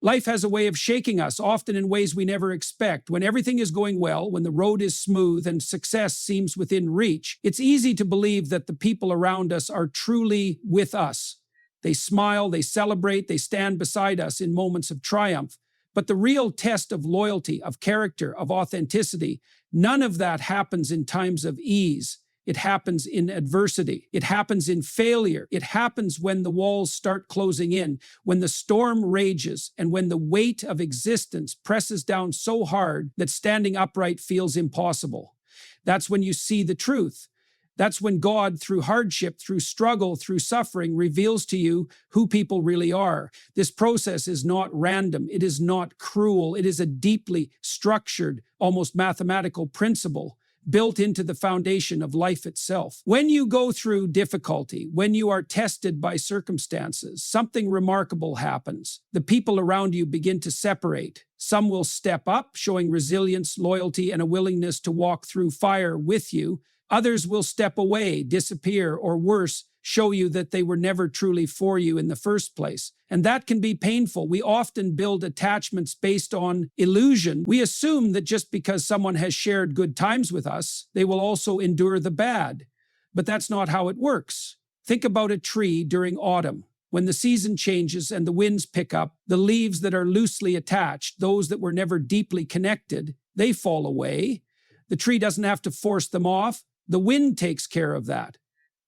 Life has a way of shaking us, often in ways we never expect. When everything is going well, when the road is smooth and success seems within reach, it's easy to believe that the people around us are truly with us. They smile, they celebrate, they stand beside us in moments of triumph. But the real test of loyalty, of character, of authenticity, none of that happens in times of ease. It happens in adversity. It happens in failure. It happens when the walls start closing in, when the storm rages, and when the weight of existence presses down so hard that standing upright feels impossible. That's when you see the truth. That's when God, through hardship, through struggle, through suffering, reveals to you who people really are. This process is not random. It is not cruel. It is a deeply structured, almost mathematical principle built into the foundation of life itself. When you go through difficulty, when you are tested by circumstances, something remarkable happens. The people around you begin to separate. Some will step up, showing resilience, loyalty, and a willingness to walk through fire with you. Others will step away, disappear, or worse, show you that they were never truly for you in the first place. And that can be painful. We often build attachments based on illusion. We assume that just because someone has shared good times with us, they will also endure the bad. But that's not how it works. Think about a tree during autumn. When the season changes and the winds pick up, the leaves that are loosely attached, those that were never deeply connected, they fall away. The tree doesn't have to force them off. The wind takes care of that.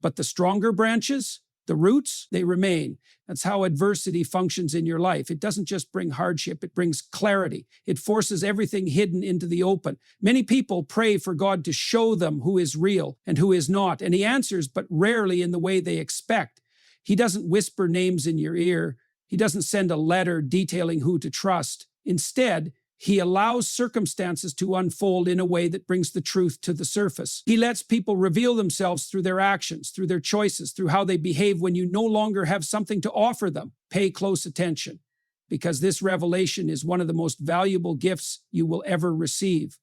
But the stronger branches, the roots, they remain. That's how adversity functions in your life. It doesn't just bring hardship, it brings clarity. It forces everything hidden into the open. Many people pray for God to show them who is real and who is not, and He answers, but rarely in the way they expect. He doesn't whisper names in your ear. He doesn't send a letter detailing who to trust. Instead, He allows circumstances to unfold in a way that brings the truth to the surface. He lets people reveal themselves through their actions, through their choices, through how they behave when you no longer have something to offer them. Pay close attention, because this revelation is one of the most valuable gifts you will ever receive.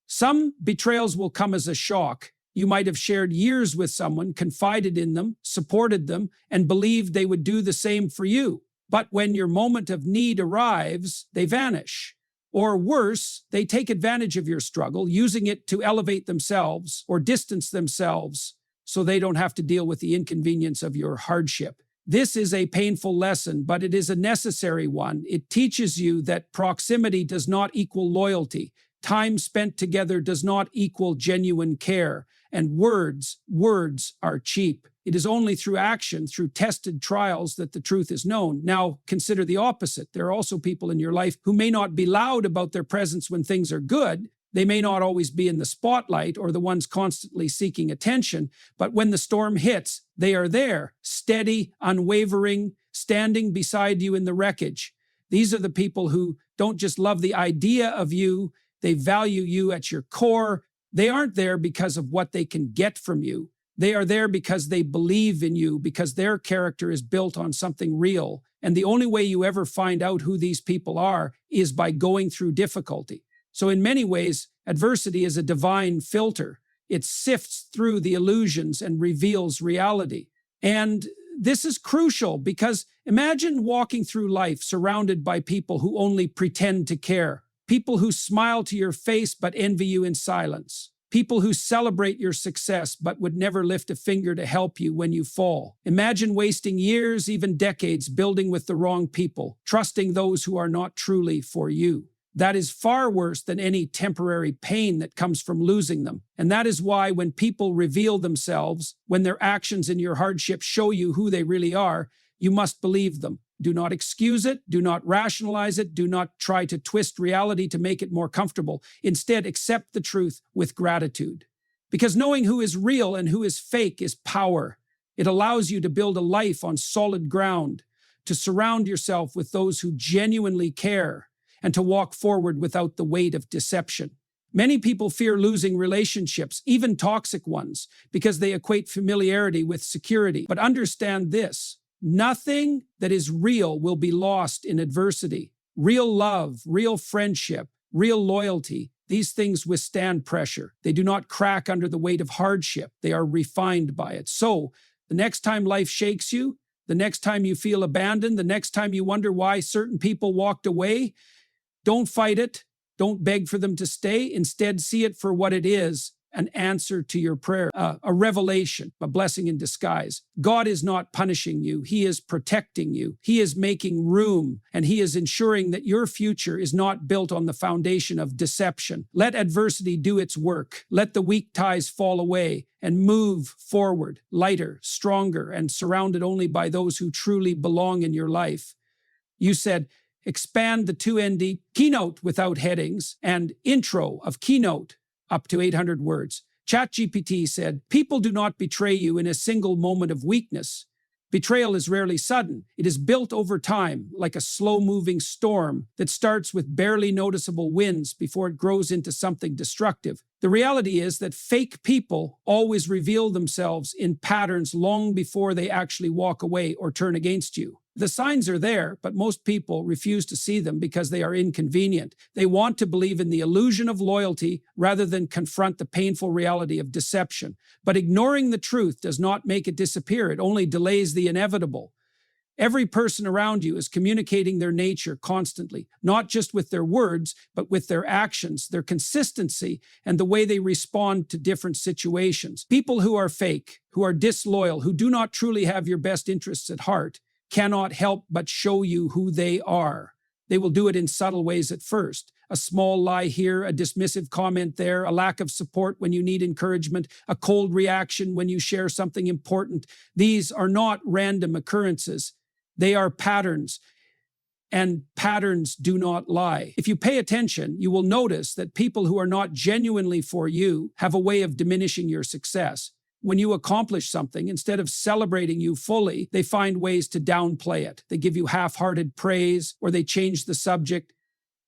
Some betrayals will come as a shock. You might have shared years with someone, confided in them, supported them, and believed they would do the same for you. But when your moment of need arrives, they vanish. Or worse, they take advantage of your struggle, using it to elevate themselves or distance themselves so they don't have to deal with the inconvenience of your hardship. This is a painful lesson, but it is a necessary one. It teaches you that proximity does not equal loyalty. Time spent together does not equal genuine care. And words are cheap. It is only through action, through tested trials, that the truth is known. Now, consider the opposite. There are also people in your life who may not be loud about their presence when things are good. They may not always be in the spotlight or the ones constantly seeking attention, but when the storm hits, they are there, steady, unwavering, standing beside you in the wreckage. These are the people who don't just love the idea of you, they value you at your core. They aren't there because of what they can get from you. They are there because they believe in you, because their character is built on something real. And the only way you ever find out who these people are is by going through difficulty. So in many ways, adversity is a divine filter. It sifts through the illusions and reveals reality. And this is crucial because imagine walking through life surrounded by people who only pretend to care. People who smile to your face but envy you in silence. People who celebrate your success but would never lift a finger to help you when you fall. Imagine wasting years, even decades, building with the wrong people, trusting those who are not truly for you. That is far worse than any temporary pain that comes from losing them. And that is why when people reveal themselves, when their actions in your hardship show you who they really are, you must believe them. Do not excuse it. Do not rationalize it. Do not try to twist reality to make it more comfortable. Instead, accept the truth with gratitude. Because knowing who is real and who is fake is power. It allows you to build a life on solid ground, to surround yourself with those who genuinely care, and to walk forward without the weight of deception. Many people fear losing relationships, even toxic ones, because they equate familiarity with security. But understand this. Nothing that is real will be lost in adversity. Real love, real friendship, real loyalty, these things withstand pressure. They do not crack under the weight of hardship. They are refined by it. So, the next time life shakes you, The next time you feel abandoned, the next time you wonder why certain people walked away, don't fight it. Don't beg for them to stay. Instead, see it for what it is, an answer to your prayer, a revelation, a blessing in disguise. God is not punishing you. He is protecting you. He is making room, and He is ensuring that your future is not built on the foundation of deception. Let adversity do its work. Let the weak ties fall away and move forward, lighter, stronger, and surrounded only by those who truly belong in your life. You said, expand the 2ND keynote without headings and intro of keynote up to 800 words. ChatGPT said, people do not betray you in a single moment of weakness. Betrayal is rarely sudden. It is built over time, like a slow-moving storm that starts with barely noticeable winds before it grows into something destructive. The reality is that fake people always reveal themselves in patterns long before they actually walk away or turn against you. The signs are there, but most people refuse to see them because they are inconvenient. They want to believe in the illusion of loyalty rather than confront the painful reality of deception. But ignoring the truth does not make it disappear. It only delays the inevitable. Every person around you is communicating their nature constantly, not just with their words, but with their actions, their consistency, and the way they respond to different situations. People who are fake, who are disloyal, who do not truly have your best interests at heart, cannot help but show you who they are. They will do it in subtle ways at first. A small lie here, a dismissive comment there, a lack of support when you need encouragement, a cold reaction when you share something important. These are not random occurrences. They are patterns, and patterns do not lie. If you pay attention, you will notice that people who are not genuinely for you have a way of diminishing your success. When you accomplish something, instead of celebrating you fully, they find ways to downplay it. They give you half-hearted praise, or they change the subject.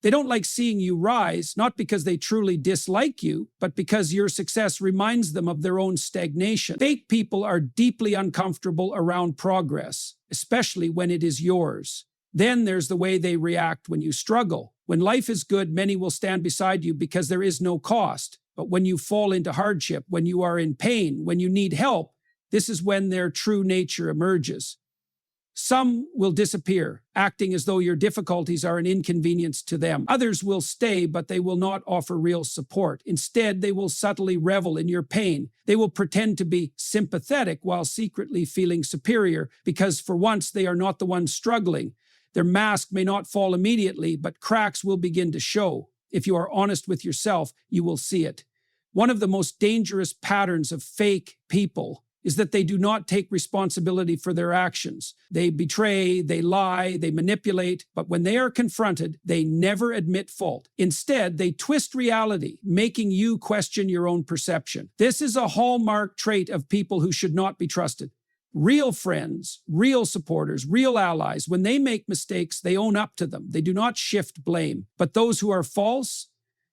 They don't like seeing you rise, not because they truly dislike you, but because your success reminds them of their own stagnation. Fake people are deeply uncomfortable around progress, especially when it is yours. Then there's the way they react when you struggle. When life is good, many will stand beside you because there is no cost. But when you fall into hardship, when you are in pain, when you need help, this is when their true nature emerges. Some will disappear, acting as though your difficulties are an inconvenience to them. Others will stay, but they will not offer real support. Instead, they will subtly revel in your pain. They will pretend to be sympathetic while secretly feeling superior, because for once they are not the ones struggling. Their mask may not fall immediately, but cracks will begin to show. If you are honest with yourself, you will see it. One of the most dangerous patterns of fake people is that they do not take responsibility for their actions. They betray, they lie, they manipulate, but when they are confronted, they never admit fault. Instead, they twist reality, making you question your own perception. This is a hallmark trait of people who should not be trusted. Real friends, real supporters, real allies, when they make mistakes, they own up to them. They do not shift blame. But those who are false,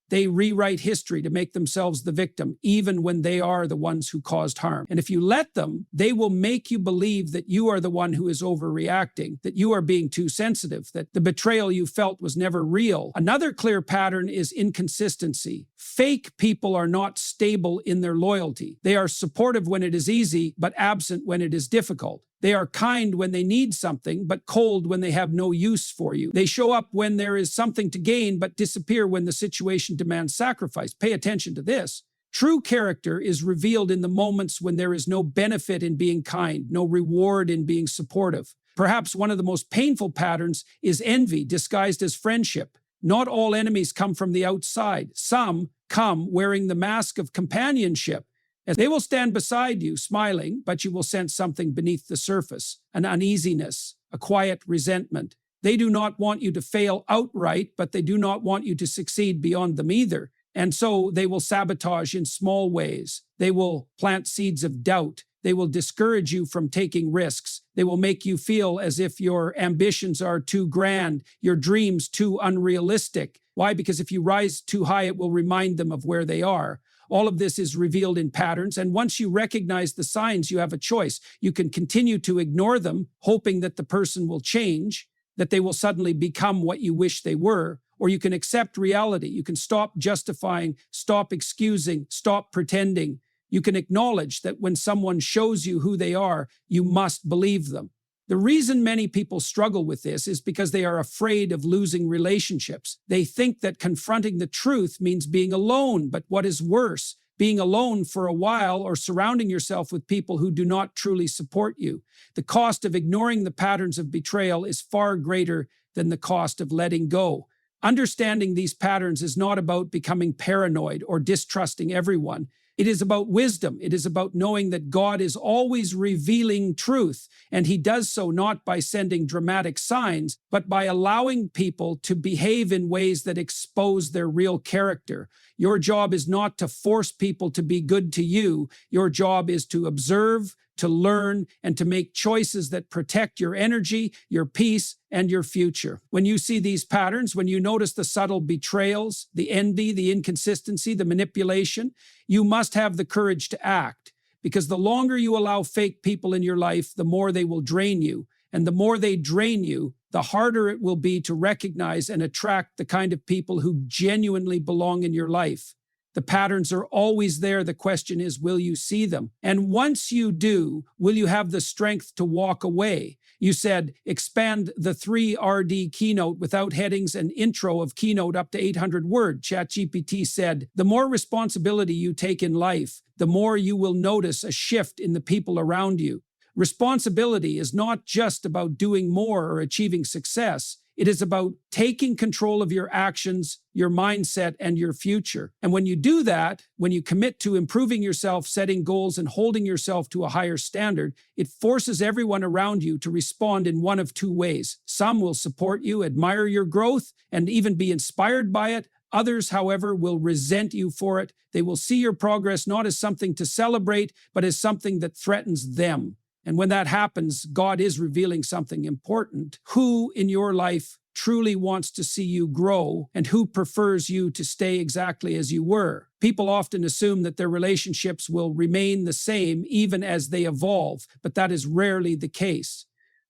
they rewrite history to make themselves the victim, even when they are the ones who caused harm. And if you let them, they will make you believe that you are the one who is overreacting, that you are being too sensitive, that the betrayal you felt was never real. Another clear pattern is inconsistency. Fake people are not stable in their loyalty. They are supportive when it is easy, but absent when it is difficult. They are kind when they need something, but cold when they have no use for you. They show up when there is something to gain, but disappear when the situation demands sacrifice. Pay attention to this. True character is revealed in the moments when there is no benefit in being kind, no reward in being supportive. Perhaps one of the most painful patterns is envy disguised as friendship. Not all enemies come from the outside. Some come wearing the mask of companionship. As they will stand beside you, smiling, but you will sense something beneath the surface, an uneasiness, a quiet resentment. They do not want you to fail outright, but they do not want you to succeed beyond them either. And so they will sabotage in small ways. They will plant seeds of doubt. They will discourage you from taking risks. They will make you feel as if your ambitions are too grand, your dreams too unrealistic. Why? Because if you rise too high, it will remind them of where they are. All of this is revealed in patterns, and once you recognize the signs, you have a choice. You can continue to ignore them, hoping that the person will change, that they will suddenly become what you wish they were, or you can accept reality. You can stop justifying, stop excusing, stop pretending. You can acknowledge that when someone shows you who they are, you must believe them. The reason many people struggle with this is because they are afraid of losing relationships. They think that confronting the truth means being alone, but what is worse, being alone for a while or surrounding yourself with people who do not truly support you. The cost of ignoring the patterns of betrayal is far greater than the cost of letting go. Understanding these patterns is not about becoming paranoid or distrusting everyone. It is about wisdom. It is about knowing that God is always revealing truth, and He does so not by sending dramatic signs, but by allowing people to behave in ways that expose their real character. Your job is not to force people to be good to you. Your job is to observe, to learn, and to make choices that protect your energy, your peace, and your future. When you see these patterns, when you notice the subtle betrayals, the envy, the inconsistency, the manipulation, you must have the courage to act. Because the longer you allow fake people in your life, the more they will drain you. And the more they drain you, the harder it will be to recognize and attract the kind of people who genuinely belong in your life. The patterns are always there. The question is, will you see them? And once you do, will you have the strength to walk away? You said, expand the 3RD keynote without headings and intro of keynote up to 800 words. ChatGPT said, the more responsibility you take in life, the more you will notice a shift in the people around you. Responsibility is not just about doing more or achieving success. It is about taking control of your actions, your mindset, and your future. And when you do that, when you commit to improving yourself, setting goals, and holding yourself to a higher standard, it forces everyone around you to respond in one of two ways. Some will support you, admire your growth, and even be inspired by it. Others, however, will resent you for it. They will see your progress not as something to celebrate, but as something that threatens them. And when that happens, God is revealing something important. Who in your life truly wants to see you grow, and who prefers you to stay exactly as you were? People often assume that their relationships will remain the same even as they evolve, but that is rarely the case.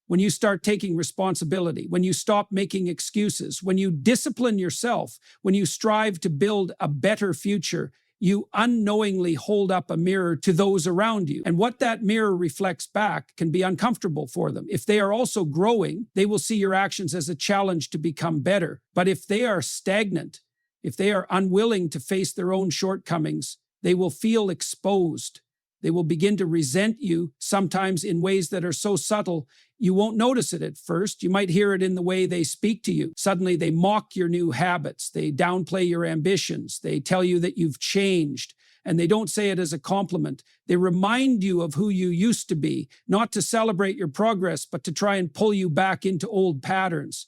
When you start taking responsibility, when you stop making excuses, when you discipline yourself, when you strive to build a better future, you unknowingly hold up a mirror to those around you. And what that mirror reflects back can be uncomfortable for them. If they are also growing, they will see your actions as a challenge to become better. But if they are stagnant, if they are unwilling to face their own shortcomings, they will feel exposed. They will begin to resent you, sometimes in ways that are so subtle, you won't notice it at first. You might hear it in the way they speak to you. Suddenly they mock your new habits. They downplay your ambitions. They tell you that you've changed. And they don't say it as a compliment. They remind you of who you used to be, not to celebrate your progress, but to try and pull you back into old patterns.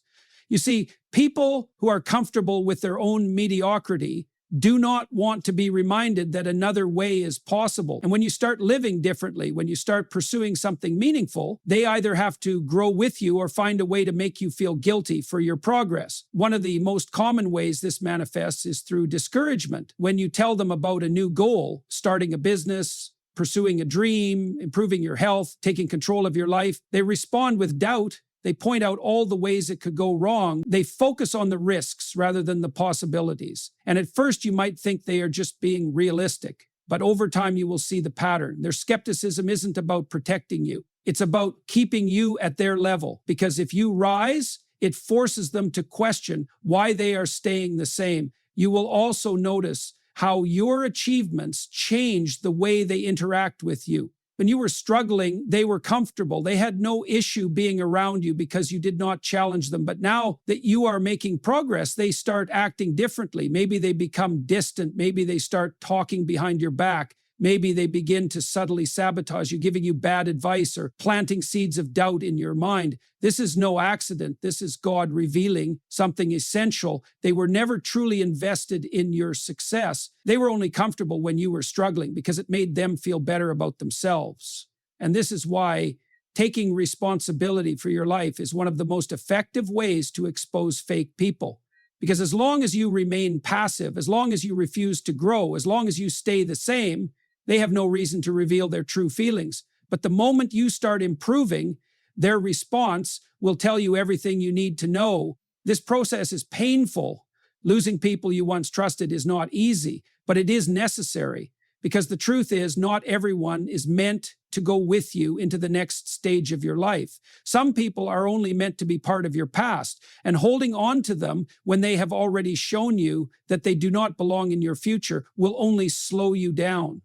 You see, people who are comfortable with their own mediocrity do not want to be reminded that another way is possible. And when you start living differently, when you start pursuing something meaningful, they either have to grow with you or find a way to make you feel guilty for your progress. One of the most common ways this manifests is through discouragement. When you tell them about a new goal, starting a business, pursuing a dream, improving your health, taking control of your life, they respond with doubt. They point out all the ways it could go wrong. They focus on the risks rather than the possibilities. And at first you might think they are just being realistic, but over time you will see the pattern. Their skepticism isn't about protecting you. It's about keeping you at their level, because if you rise, it forces them to question why they are staying the same. You will also notice how your achievements change the way they interact with you. When you were struggling, they were comfortable. They had no issue being around you because you did not challenge them. But now that you are making progress, they start acting differently. Maybe they become distant. Maybe they start talking behind your back. Maybe they begin to subtly sabotage you, giving you bad advice or planting seeds of doubt in your mind. This is no accident. This is God revealing something essential. They were never truly invested in your success. They were only comfortable when you were struggling because it made them feel better about themselves. And this is why taking responsibility for your life is one of the most effective ways to expose fake people. Because as long as you remain passive, as long as you refuse to grow, as long as you stay the same, they have no reason to reveal their true feelings. But the moment you start improving, their response will tell you everything you need to know. This process is painful. Losing people you once trusted is not easy, but it is necessary. Because the truth is, not everyone is meant to go with you into the next stage of your life. Some people are only meant to be part of your past, and holding on to them when they have already shown you that they do not belong in your future will only slow you down.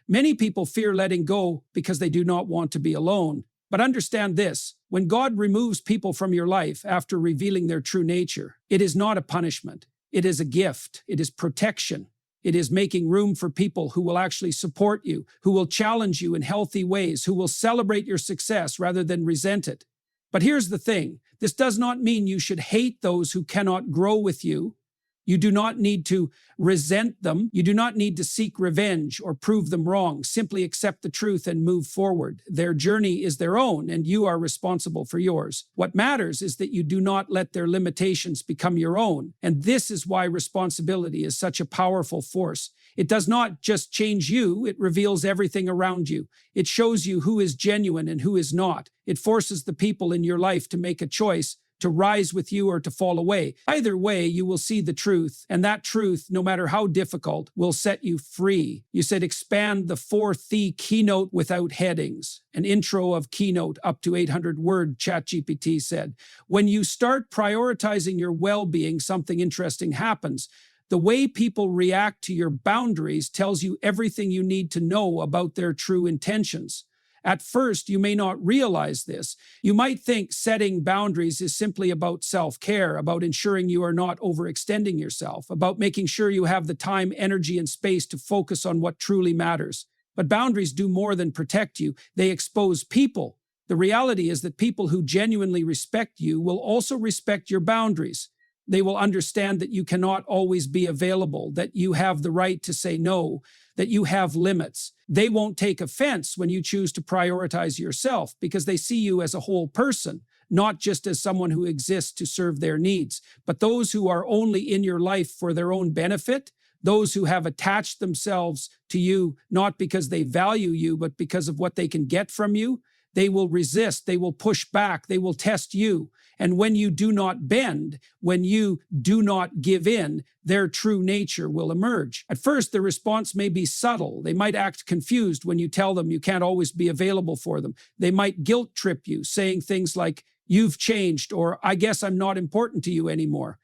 Many people fear letting go because they do not want to be alone. But understand this, when God removes people from your life after revealing their true nature, it is not a punishment. It is a gift. It is protection. It is making room for people who will actually support you, who will challenge you in healthy ways, who will celebrate your success rather than resent it. But here's the thing. This does not mean you should hate those who cannot grow with you. You do not need to resent them. You do not need to seek revenge or prove them wrong. Simply accept the truth and move forward. Their journey is their own, and you are responsible for yours. What matters is that you do not let their limitations become your own. And this is why responsibility is such a powerful force. It does not just change you, it reveals everything around you. It shows you who is genuine and who is not. It forces the people in your life to make a choice, to rise with you or to fall away. Either way, you will see the truth, and that truth, no matter how difficult, will set you free. You said expand the 4 keynote without headings. An intro of keynote up to 800-word, ChatGPT said. When you start prioritizing your well-being, something interesting happens. The way people react to your boundaries tells you everything you need to know about their true intentions. At first, you may not realize this. You might think setting boundaries is simply about self-care, about ensuring you are not overextending yourself, about making sure you have the time, energy, and space to focus on what truly matters. But boundaries do more than protect you. They expose people. The reality is that people who genuinely respect you will also respect your boundaries. They will understand that you cannot always be available, that you have the right to say no, that you have limits. They won't take offense when you choose to prioritize yourself because they see you as a whole person, not just as someone who exists to serve their needs. But those who are only in your life for their own benefit, those who have attached themselves to you not because they value you, but because of what they can get from you, they will resist, they will push back, they will test you. And when you do not bend, when you do not give in, their true nature will emerge. At first, the response may be subtle. They might act confused when you tell them you can't always be available for them. They might guilt trip you, saying things like, "You've changed," or "I guess I'm not important to you anymore."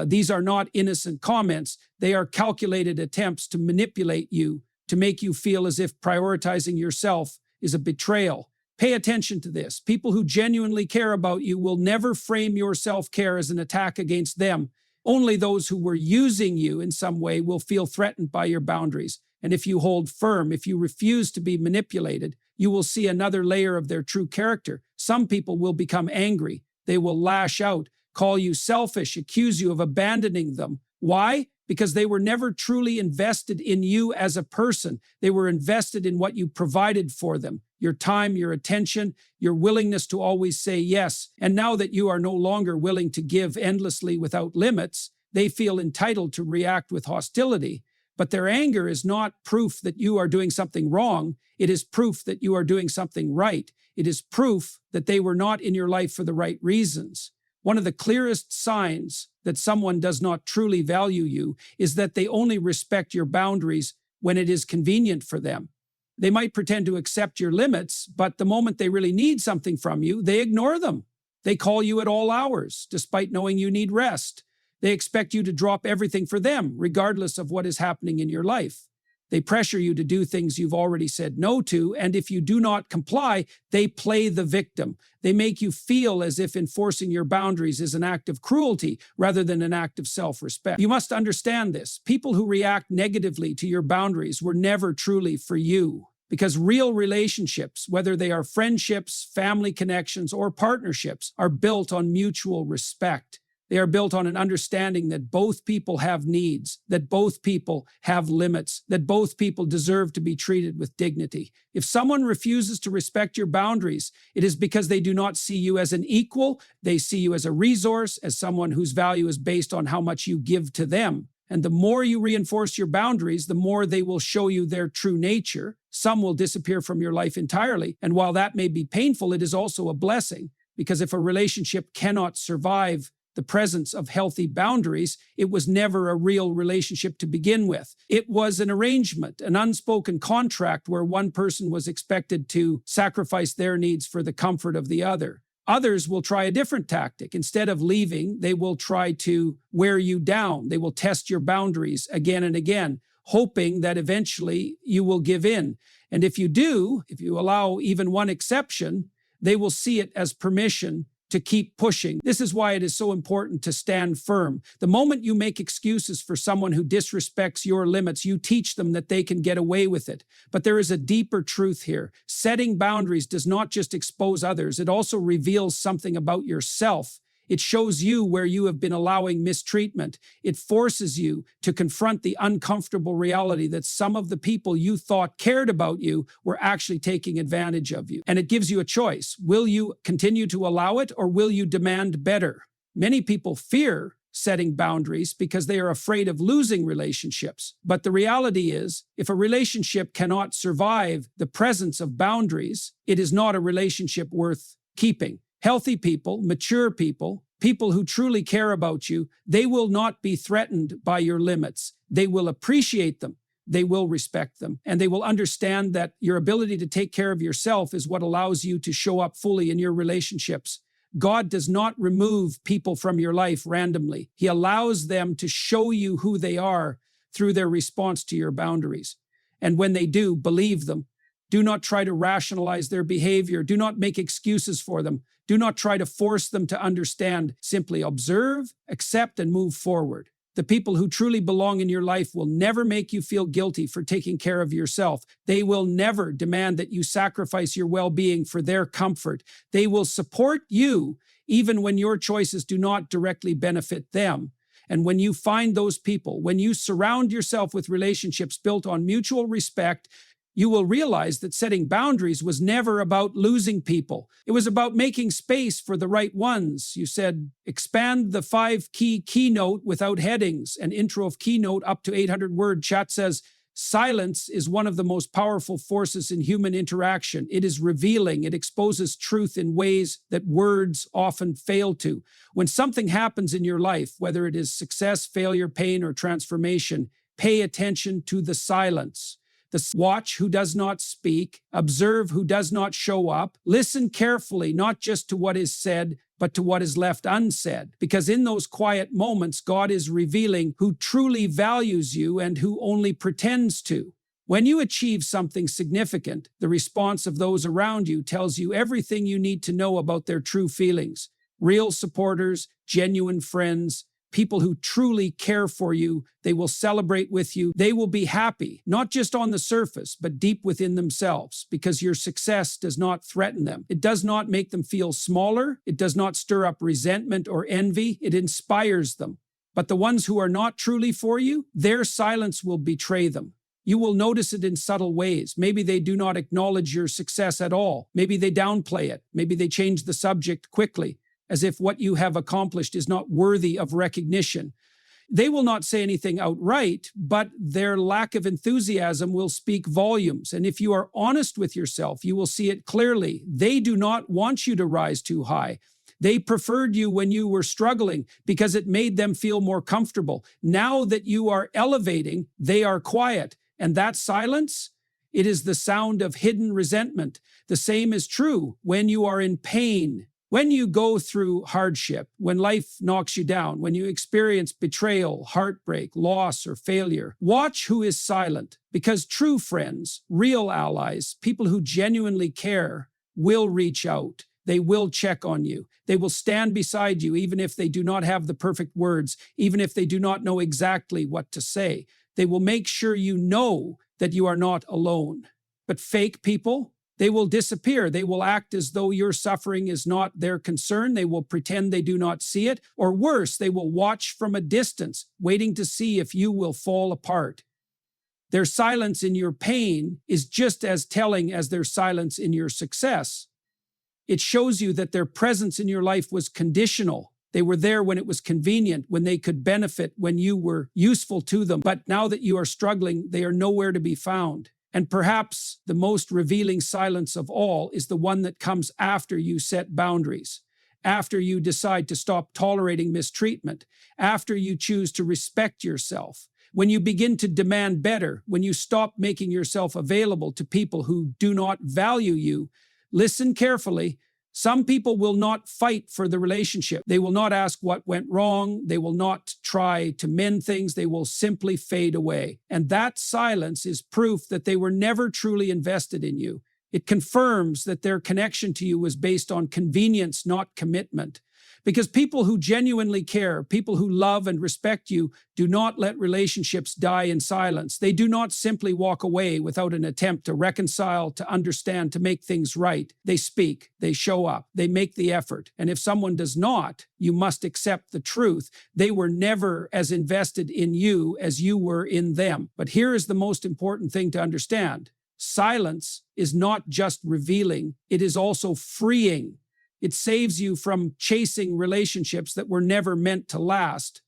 These are not innocent comments. They are calculated attempts to manipulate you, to make you feel as if prioritizing yourself is a betrayal. Pay attention to this. People who genuinely care about you will never frame your self-care as an attack against them. Only those who were using you in some way will feel threatened by your boundaries. And if you hold firm, if you refuse to be manipulated, you will see another layer of their true character. Some people will become angry. They will lash out, call you selfish, accuse you of abandoning them. Why? Because they were never truly invested in you as a person. They were invested in what you provided for them, your time, your attention, your willingness to always say yes. And now that you are no longer willing to give endlessly without limits, they feel entitled to react with hostility. But their anger is not proof that you are doing something wrong. It is proof that you are doing something right. It is proof that they were not in your life for the right reasons. One of the clearest signs that someone does not truly value you is that they only respect your boundaries when it is convenient for them. They might pretend to accept your limits, but the moment they really need something from you, they ignore them. They call you at all hours, despite knowing you need rest. They expect you to drop everything for them, regardless of what is happening in your life. They pressure you to do things you've already said no to, and if you do not comply, they play the victim. They make you feel as if enforcing your boundaries is an act of cruelty rather than an act of self-respect. You must understand this. People who react negatively to your boundaries were never truly for you. Because real relationships, whether they are friendships, family connections, or partnerships, are built on mutual respect. They are built on an understanding that both people have needs, that both people have limits, that both people deserve to be treated with dignity. If someone refuses to respect your boundaries, it is because they do not see you as an equal. They see you as a resource, as someone whose value is based on how much you give to them. And the more you reinforce your boundaries, the more they will show you their true nature. Some will disappear from your life entirely. And while that may be painful, it is also a blessing. Because if a relationship cannot survive the presence of healthy boundaries, it was never a real relationship to begin with. It was an arrangement, an unspoken contract where one person was expected to sacrifice their needs for the comfort of the other. Others will try a different tactic. Instead of leaving, they will try to wear you down. They will test your boundaries again and again, hoping that eventually you will give in. And if you do, if you allow even one exception, they will see it as permission to keep pushing. This is why it is so important to stand firm. The moment you make excuses for someone who disrespects your limits, you teach them that they can get away with it. But there is a deeper truth here. Setting boundaries does not just expose others, it also reveals something about yourself. It shows you where you have been allowing mistreatment. It forces you to confront the uncomfortable reality that some of the people you thought cared about you were actually taking advantage of you. And it gives you a choice. Will you continue to allow it, or will you demand better? Many people fear setting boundaries because they are afraid of losing relationships. But the reality is, if a relationship cannot survive the presence of boundaries, it is not a relationship worth keeping. Healthy people, mature people, people who truly care about you, they will not be threatened by your limits. They will appreciate them. They will respect them. And they will understand that your ability to take care of yourself is what allows you to show up fully in your relationships. God does not remove people from your life randomly. He allows them to show you who they are through their response to your boundaries. And when they do, believe them. Do not try to rationalize their behavior. Do not make excuses for them. Do not try to force them to understand. Simply observe, accept, and move forward. The people who truly belong in your life will never make you feel guilty for taking care of yourself. They will never demand that you sacrifice your well-being for their comfort. They will support you even when your choices do not directly benefit them. And when you find those people, when you surround yourself with relationships built on mutual respect, you will realize that setting boundaries was never about losing people. It was about making space for the right ones. You said, expand the 5-key keynote without headings, an intro of keynote up to 800-word. Chat says, silence is one of the most powerful forces in human interaction. It is revealing. It exposes truth in ways that words often fail to. When something happens in your life, whether it is success, failure, pain, or transformation, pay attention to the silence. Watch who does not speak, observe who does not show up, listen carefully, not just to what is said, but to what is left unsaid. Because in those quiet moments, God is revealing who truly values you and who only pretends to. When you achieve something significant, the response of those around you tells you everything you need to know about their true feelings. Real supporters, genuine friends, people who truly care for you, they will celebrate with you. They will be happy, not just on the surface, but deep within themselves, because your success does not threaten them. It does not make them feel smaller. It does not stir up resentment or envy. It inspires them. But the ones who are not truly for you, their silence will betray them. You will notice it in subtle ways. Maybe they do not acknowledge your success at all. Maybe they downplay it. Maybe they change the subject quickly, as if what you have accomplished is not worthy of recognition. They will not say anything outright, but their lack of enthusiasm will speak volumes. And if you are honest with yourself, you will see it clearly. They do not want you to rise too high. They preferred you when you were struggling because it made them feel more comfortable. Now that you are elevating, they are quiet. And that silence, it is the sound of hidden resentment. The same is true when you are in pain. When you go through hardship, when life knocks you down, when you experience betrayal, heartbreak, loss, or failure, watch who is silent, because true friends, real allies, people who genuinely care, will reach out. They will check on you. They will stand beside you, even if they do not have the perfect words, even if they do not know exactly what to say. They will make sure you know that you are not alone. But fake people, they will disappear. They will act as though your suffering is not their concern. They will pretend they do not see it. Or worse, they will watch from a distance, waiting to see if you will fall apart. Their silence in your pain is just as telling as their silence in your success. It shows you that their presence in your life was conditional. They were there when it was convenient, when they could benefit, when you were useful to them. But now that you are struggling, they are nowhere to be found. And perhaps the most revealing silence of all is the one that comes after you set boundaries. after you decide to stop tolerating mistreatment, after you choose to respect yourself, when you begin to demand better, when you stop making yourself available to people who do not value you. Listen carefully. Some people will not fight for the relationship. They will not ask what went wrong. They will not try to mend things. They will simply fade away. And that silence is proof that they were never truly invested in you. It confirms that their connection to you was based on convenience, not commitment. Because people who genuinely care, people who love and respect you, do not let relationships die in silence. They do not simply walk away without an attempt to reconcile, to understand, to make things right. They speak, they show up, they make the effort. And if someone does not, you must accept the truth. They were never as invested in you as you were in them. But here is the most important thing to understand. Silence is not just revealing, it is also freeing. It saves you from chasing relationships that were never meant to last.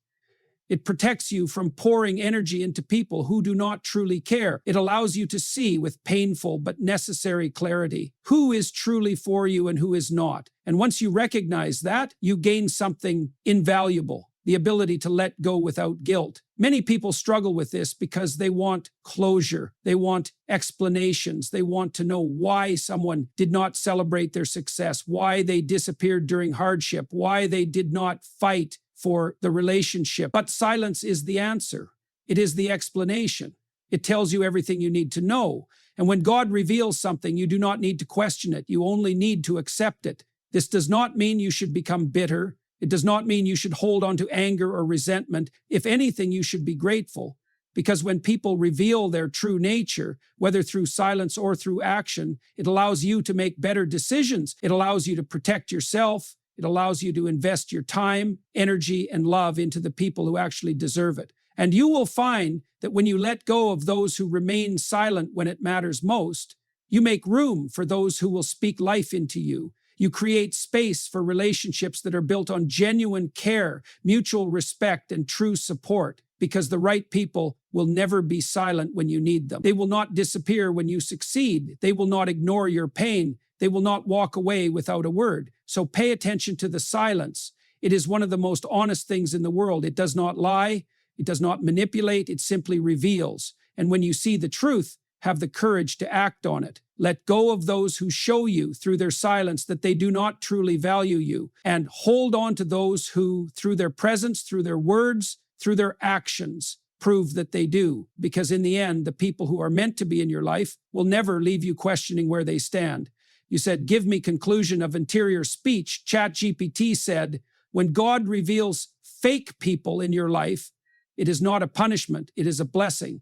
It protects you from pouring energy into people who do not truly care. It allows you to see with painful but necessary clarity who is truly for you and who is not. And once you recognize that, you gain something invaluable. The ability to let go without guilt. Many people struggle with this because they want closure. They want explanations. They want to know why someone did not celebrate their success, why they disappeared during hardship, why they did not fight for the relationship. But silence is the answer. It is the explanation. It tells you everything you need to know. And when God reveals something, you do not need to question it. You only need to accept it. This does not mean you should become bitter. It does not mean you should hold on to anger or resentment. If anything, you should be grateful. Because when people reveal their true nature, whether through silence or through action, it allows you to make better decisions. It allows you to protect yourself. It allows you to invest your time, energy, and love into the people who actually deserve it. And you will find that when you let go of those who remain silent when it matters most, you make room for those who will speak life into you. You create space for relationships that are built on genuine care, mutual respect, and true support, because the right people will never be silent when you need them. They will not disappear when you succeed. They will not ignore your pain. They will not walk away without a word. So pay attention to the silence. It is one of the most honest things in the world. It does not lie. It does not manipulate. It simply reveals. And when you see the truth, have the courage to act on it. Let go of those who show you through their silence that they do not truly value you, and hold on to those who, through their presence, through their words, through their actions, prove that they do. Because in the end, the people who are meant to be in your life will never leave you questioning where they stand. You said, give me conclusion of interior speech. ChatGPT said, when God reveals fake people in your life, it is not a punishment, it is a blessing.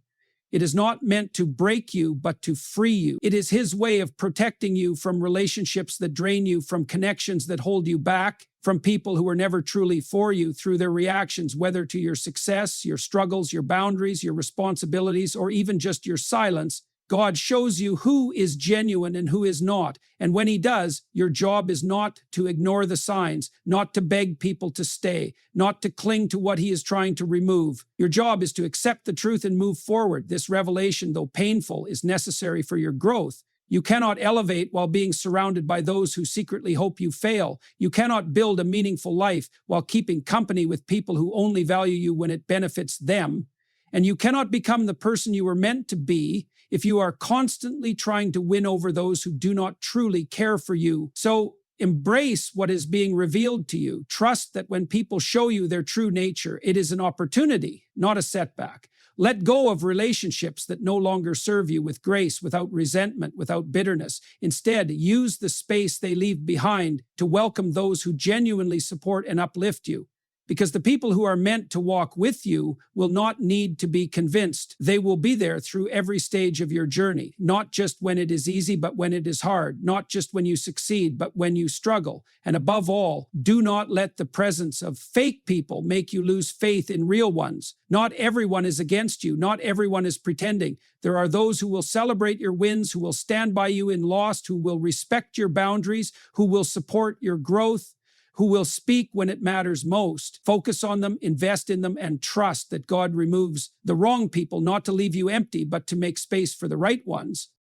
It is not meant to break you, but to free you. It is His way of protecting you from relationships that drain you, from connections that hold you back, from people who are never truly for you through their reactions, whether to your success, your struggles, your boundaries, your responsibilities, or even just your silence. God shows you who is genuine and who is not. And when He does, your job is not to ignore the signs, not to beg people to stay, not to cling to what He is trying to remove. Your job is to accept the truth and move forward. This revelation, though painful, is necessary for your growth. You cannot elevate while being surrounded by those who secretly hope you fail. You cannot build a meaningful life while keeping company with people who only value you when it benefits them. And you cannot become the person you were meant to be if you are constantly trying to win over those who do not truly care for you. So embrace what is being revealed to you. Trust that when people show you their true nature, it is an opportunity, not a setback. Let go of relationships that no longer serve you with grace, without resentment, without bitterness. Instead, use the space they leave behind to welcome those who genuinely support and uplift you. Because the people who are meant to walk with you will not need to be convinced. They will be there through every stage of your journey, not just when it is easy, but when it is hard, not just when you succeed, but when you struggle. And above all, do not let the presence of fake people make you lose faith in real ones. Not everyone is against you. Not everyone is pretending. There are those who will celebrate your wins, who will stand by you in loss, who will respect your boundaries, who will support your growth, who will speak when it matters most. Focus on them, invest in them, and trust that God removes the wrong people, not to leave you empty, but to make space for the right ones.